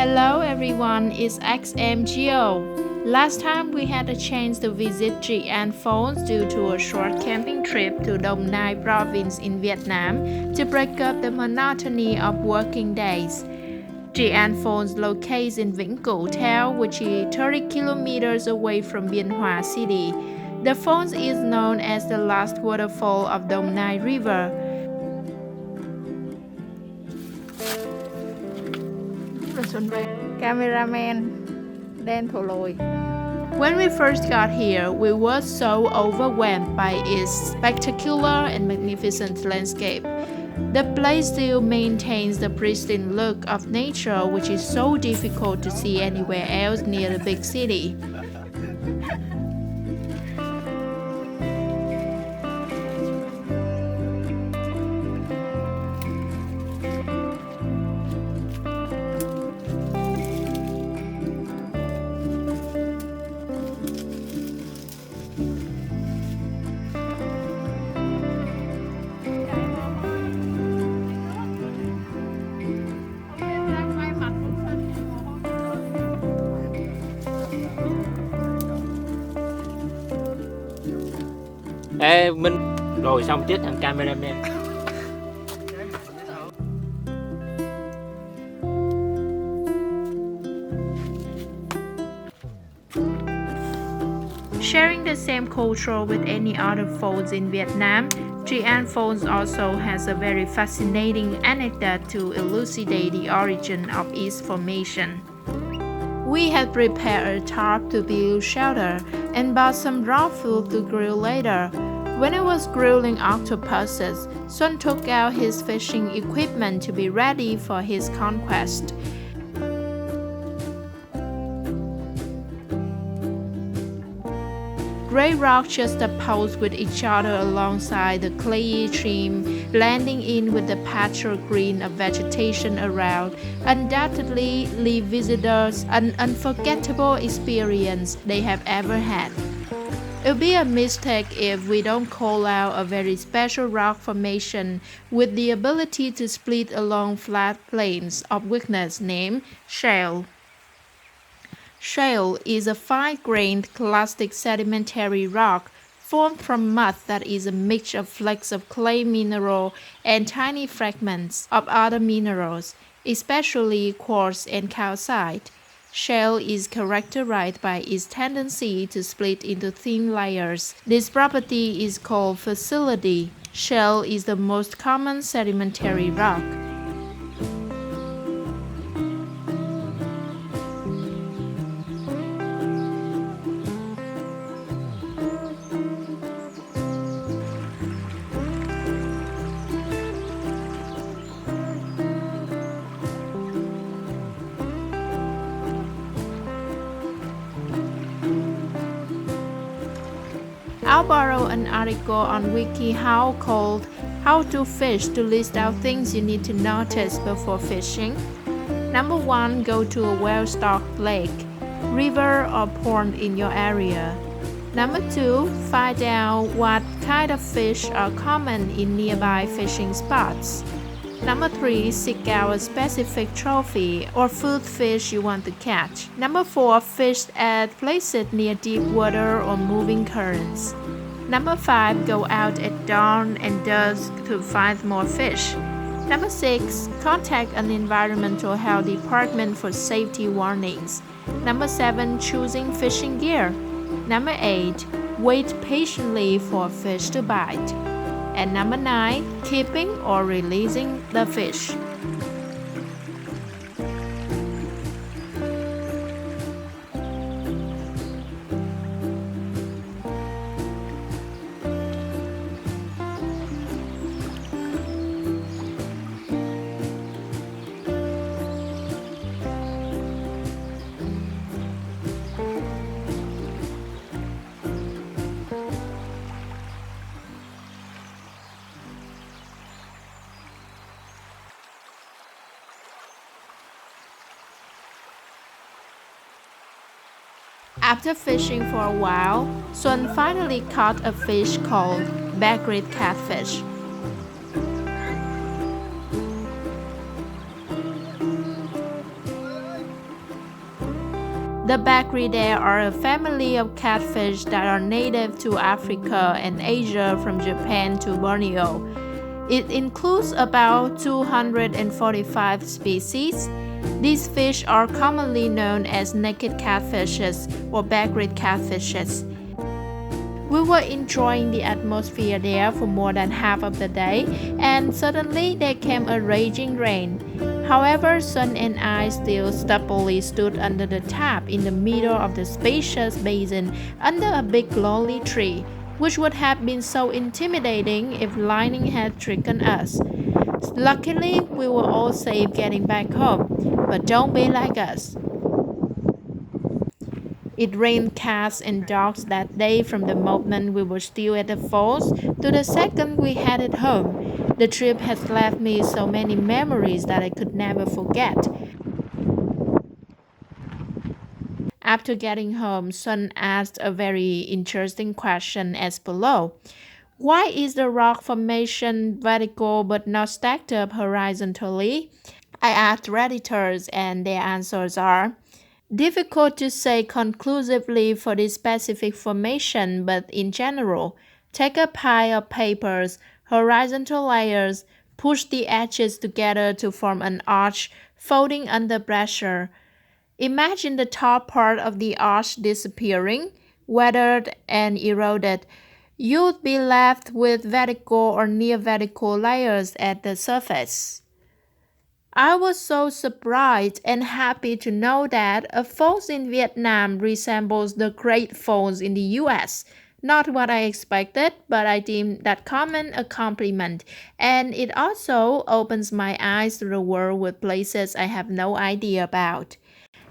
Hello everyone, it's XMGO. Last time we had a chance to visit Trị An Falls due to a short camping trip to Dong Nai province in Vietnam to break up the monotony of working days. Trị An Falls locates in Vĩnh Cửu town, which is 30 kilometers away from Biên Hòa city. The falls is known as the last waterfall of Dong Nai River. Cameraman đen thổ lồi. When we first got here, we were so overwhelmed by its spectacular and magnificent landscape. The place still maintains the pristine look of nature, which is so difficult to see anywhere else near the big city. Ê Minh, rồi xong chết thằng cameraman. Sharing the same culture with any other falls in Vietnam, Trị An Falls also has a very fascinating anecdote to elucidate the origin of its formation. We had prepared a tarp to build shelter and bought some raw food to grill later. When I was grilling octopuses, Sun took out his fishing equipment to be ready for his conquest. Gray rocks juxtaposed with each other alongside the clayey stream, blending in with the pasture green of vegetation around, undoubtedly leave visitors an unforgettable experience they have ever had. It would be a mistake if we don't call out a very special rock formation with the ability to split along flat plains of weakness named Shale. Shale is a fine-grained clastic sedimentary rock formed from mud that is a mix of flakes of clay mineral and tiny fragments of other minerals, especially quartz and calcite. Shale is characterized by its tendency to split into thin layers. This property is called fossility. Shale is the most common sedimentary rock. I'll borrow an article on WikiHow called How to Fish to list out things you need to notice before fishing. Number 1. Go to a well-stocked lake, river or pond in your area. Number 2. Find out what kind of fish are common in nearby fishing spots. Number 3. Seek out a specific trophy or food fish you want to catch. Number 4. Fish at places near deep water or moving currents. Number 5. Go out at dawn and dusk to find more fish. Number 6. Contact an environmental health department for safety warnings. Number 7. Choosing fishing gear. Number 8. Wait patiently for a fish to bite. And number 9, keeping or releasing the fish. After fishing for a while, Xuân finally caught a fish called bagred catfish. The Bacridae are a family of catfish that are native to Africa and Asia from Japan to Borneo. It includes about 245 species. These fish are commonly known as naked catfishes or Bagrid catfishes. We were enjoying the atmosphere there for more than half of the day, and suddenly there came a raging rain. However, Sun and I still stubbornly stood under the tap in the middle of the spacious basin under a big lonely tree, which would have been so intimidating if lightning had stricken us. Luckily, we were all safe getting back home, but don't be like us. It rained cats and dogs that day from the moment we were still at the falls to the second we headed home. The trip has left me so many memories that I could never forget. After getting home, Sun asked a very interesting question as below. Why is the rock formation vertical but not stacked up horizontally? I asked Redditors and their answers are difficult to say conclusively for this specific formation, but in general, take a pile of papers, horizontal layers, push the edges together to form an arch, folding under pressure. Imagine the top part of the arch disappearing, weathered and eroded. You'd be left with vertical or near vertical layers at the surface. I was so surprised and happy to know that a falls in Vietnam resembles the Great Falls in the US. Not what I expected, but I deem that comment a compliment, and it also opens my eyes to the world with places I have no idea about.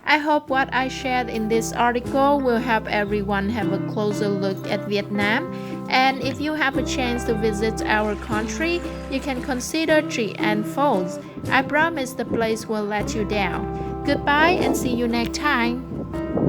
I hope what I shared in this article will help everyone have a closer look at Vietnam. And if you have a chance to visit our country, you can consider Tri An Falls. I promise the place will let you down. Goodbye and see you next time.